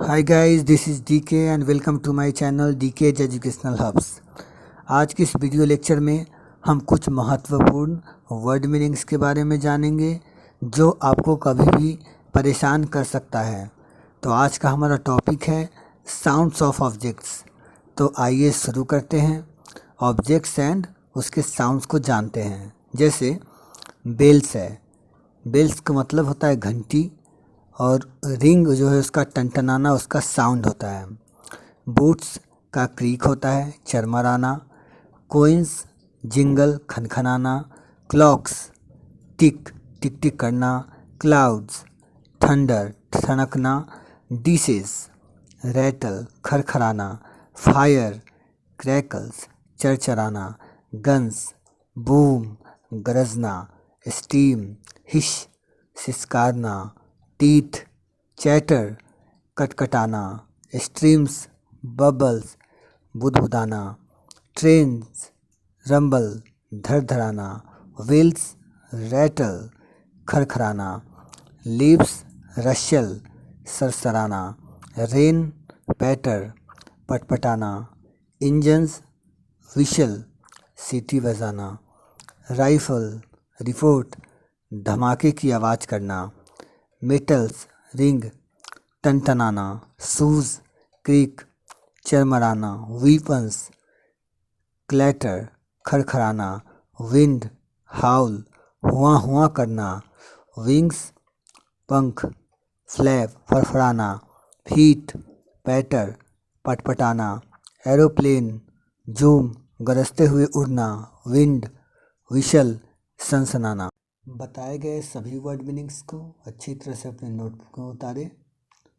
Hi guys, this is DK and welcome to my channel DK educational hubs. आज के इस video lecture में हम कुछ महत्वपूर्ण वर्ड मीनिंग्स के बारे में जानेंगे जो आपको कभी भी परेशान कर सकता है। तो आज का हमारा टॉपिक है साउंड्स ऑफ ऑब्जेक्ट्स। तो आइए शुरू करते हैं। ऑब्जेक्ट्स एंड उसके साउंड्स को जानते हैं। जैसे बेल्स है, बेल्स का मतलब होता है घंटी, और रिंग जो है उसका टनटनाना उसका साउंड होता है। बूट्स का क्रीक होता है, चरमराना। कोइंस जिंगल, खनखनाना। क्लॉक्स टिक टिक टिक करना। क्लाउड्स थंडर ठनकना। डिशेस रैटल खरखराना। फायर क्रैकल्स चरचराना। गन्स बूम गरजना। स्टीम हिश सिसकारना। टीथ चैटर कटकटाना। स्ट्रीम्स बबल्स बुदबुदाना। ट्रेन्स रंबल धड़धड़ाना। व्हील्स रैटल खरखराना। लीव्स रशल सरसराना। रेन पैटर पटपटाना। इंजन्स विशल सीटी बजाना। राइफल रिपोर्ट धमाके की आवाज़ करना। मेटल्स रिंग टनटनाना। शूज क्रीक चरमराना। वीपन्स क्लैटर खरखराना। विंड हाउल हुआ हुआ करना। विंग्स पंख फ्लैप फड़फड़ाना। फीट पैटर पटपटाना। एरोप्लेन जूम गरजते हुए उड़ना। विंड विशल सनसनाना। बताए गए सभी वर्ड मीनिंग्स को अच्छी तरह से अपने नोटबुक में उतारें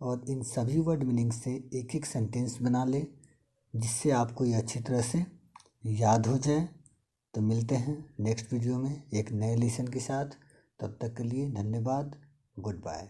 और इन सभी वर्ड मीनिंग्स से एक एक सेंटेंस बना लें, जिससे आपको ये अच्छी तरह से याद हो जाए। तो मिलते हैं नेक्स्ट वीडियो में एक नए लेसन के साथ। तब तक के लिए धन्यवाद। Good bye.